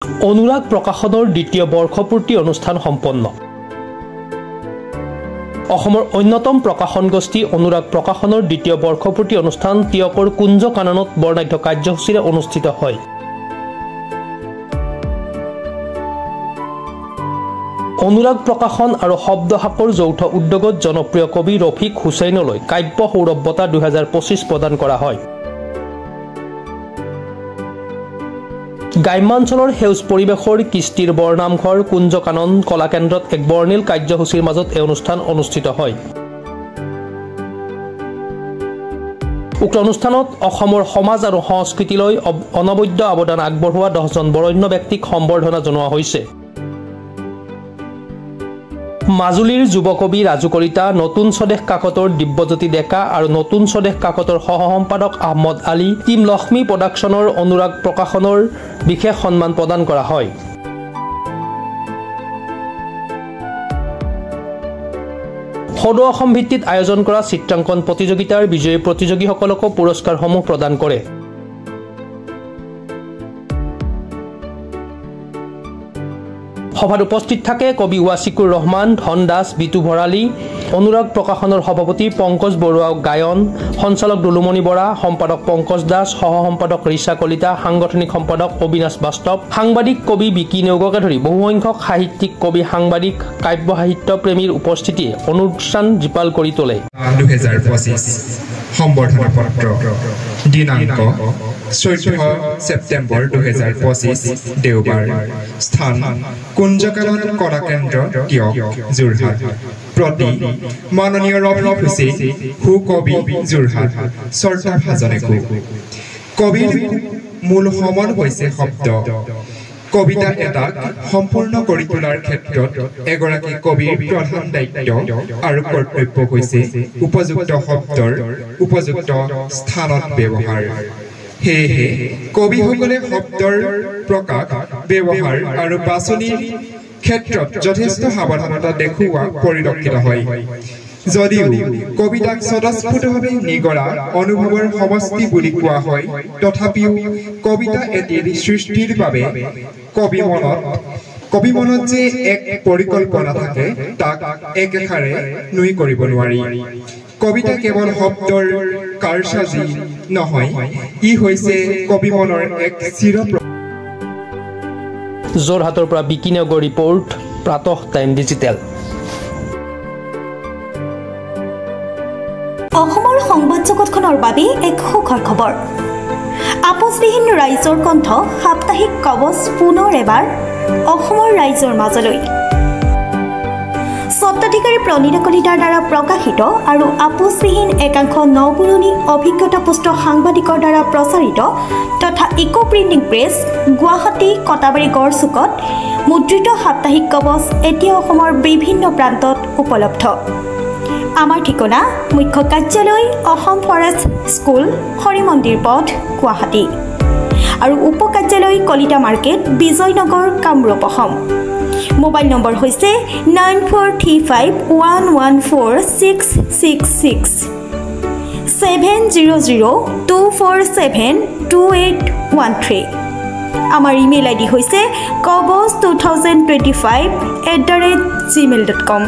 অনুৰাগ প্ৰকাশনৰ দ্বিতীয় বৰ্ষপূৰ্তি অনুষ্ঠান সম্পন্ন। অসমৰ অন্যতম প্ৰকাশন গোষ্ঠী অনুৰাগ প্ৰকাশনৰ দ্বিতীয় বৰ্ষপূৰ্তি অনুষ্ঠান টিয়কৰ কুঞ্জ কাননত বৰ্ণাঢ্য কাৰ্যসূচীৰে অনুষ্ঠিত হয়। অনুৰাগ প্ৰকাশন আৰু শব্দহাকৰ যৌথ উদ্যোগত জনপ্ৰিয় কবি ৰফিক হুছেইনলৈ কাব্য সৌৰভ বঁটা 2025 প্ৰদান কৰা হয়। গ্ৰাম্যাঞ্চলৰ সেউজ পৰিৱেশৰ কৃষ্টিৰ বৰনামঘৰ কুঞ্জ কানন কলাকেন্দ্ৰত এক বৰ্ণিল কাৰ্যসূচীৰ মাজত এই অনুষ্ঠান অনুষ্ঠিত হয়। উক্ত অনুষ্ঠানত অসমৰ সমাজ আৰু সংস্কৃতিলৈ অনবদ্য অৱদান আগবঢ়োৱা 10জন বৰেণ্য ব্যক্তিক সম্বৰ্ধনা জনোৱা হৈছে। মাজুলীৰ যুৱকবি ৰাজু কলিতা, নতুন স্বদেশ কাকতৰ দিব্যজ্যোতি ডেকা আৰু নতুন স্বদেশ কাকতৰ সহ সম্পাদক আহমদ আলী, টিম লক্ষ্মী প্ৰডাকশ্যনৰ অনুৰাগ প্ৰকাশনৰ বিশেষ সন্মান প্ৰদান কৰা হয়। সদৌ অসম ভিত্তিত আয়োজন কৰা চিত্ৰাংকন প্ৰতিযোগিতাৰ বিজয়ী প্ৰতিযোগীসকলকো পুৰস্কাৰসমূহ প্ৰদান কৰে। সভাত উপস্থিত থাকে কবি ৱাচিকুৰ ৰহমান, ধন দাস, বিতু ভৰালী, অনুৰাগ প্ৰকাশনৰ সভাপতি পংকজ বৰুৱা গায়ন, সঞ্চালক দুলুমণি বৰা, সম্পাদক পংকজ দাস, সহ সম্পাদক ৰিচা কলিতা, সাংগঠনিক সম্পাদক অবিনাশ বাস্তৱ, সাংবাদিক কবি বিকি নেওগকে ধৰি বহুসংখ্যক সাহিত্যিক কবি, সাংবাদিক, কাব্য সাহিত্য প্ৰেমীৰ উপস্থিতিয়ে অনুষ্ঠান জীপাল কৰি তোলে। 2025 সম্বৰ্ধনা পত্ৰ দিনাংক 14 ছেপ্টেম্বৰ 2025 দেওবাৰ, স্থান কুঞ্জ কানন কলাকেন্দ্ৰ টিয়ক যোৰহাট, প্ৰতি মাননীয় ৰফিক হুছেইন হু কবি যোৰহাট, চৰ্তা ভাজনেকু। কবিৰ মূল সমল হৈছে শব্দ। কবিতা এটাক সম্পূৰ্ণ কৰি তোলাৰ ক্ষেত্ৰত এগৰাকী কবিৰ প্ৰধান দায়িত্ব আৰু কৰ্তব্য হৈছে উপযুক্ত শব্দৰ উপযুক্ত স্থানত ব্যৱহাৰ। সেয়েহে কবিসকলে শব্দৰ প্ৰকাশ, ব্যৱহাৰ আৰু বাছনিৰ ক্ষেত্ৰত যথেষ্ট সাৱধানতা দেখুওৱা পৰিলক্ষিত হয়। যদিও কবিতাক স্বতঃস্ফূৰ্তভাৱে নিগৰা অনুভৱৰ সমষ্টি বুলি কোৱা হয়, তথাপিও কবিতা এটিৰ সৃষ্টিৰ বাবে কবি মনত যে এক পৰিকল্পনা থাকে তাক একেষাৰে নুই কৰিব নোৱাৰি। কবিতা কেৱল শব্দৰ কাৰসাজি নহয়, ই হৈছে কবি মনৰ এক যোৰহাটৰ পৰা বিকি নেওগৰ ৰিপৰ্ট, প্ৰাতঃ টাইম ডিজিটেল। অসমৰ সংবাদ জগতখনৰ বাবে এক সুখৰ খবৰ। আপোচবিহীন ৰাইজৰ কণ্ঠ সাপ্তাহিক কবচ পুনৰ এবাৰ অসমৰ ৰাইজৰ মাজলৈ। স্বত্বাধিকাৰী প্ৰণীতা কলিতাৰ দ্বাৰা প্ৰকাশিত আৰু আপোচবিহীন একাংশ নপুৰণি অভিজ্ঞতাপুষ্ট সাংবাদিকৰ দ্বাৰা প্ৰচাৰিত তথা eco printing press Guwahati Katabari গড়চুকত মুদ্ৰিত সাপ্তাহিক কবচ এতিয়া অসমৰ বিভিন্ন প্ৰান্তত উপলব্ধ। আমাৰ ঠিকনা মুখ্য কাৰ্যালয় অসম ফৰেষ্ট স্কুল, হৰি মন্দিৰ পথ, গুৱাহাটী আৰু উপ কাৰ্যালয় Kalita market, Bijoynagar, Kamrup, Assam. Mobile number হৈছে 9435114666 70024728113। আমাৰ ইমেইল আইডি হৈছে kobos2025@gmail.com।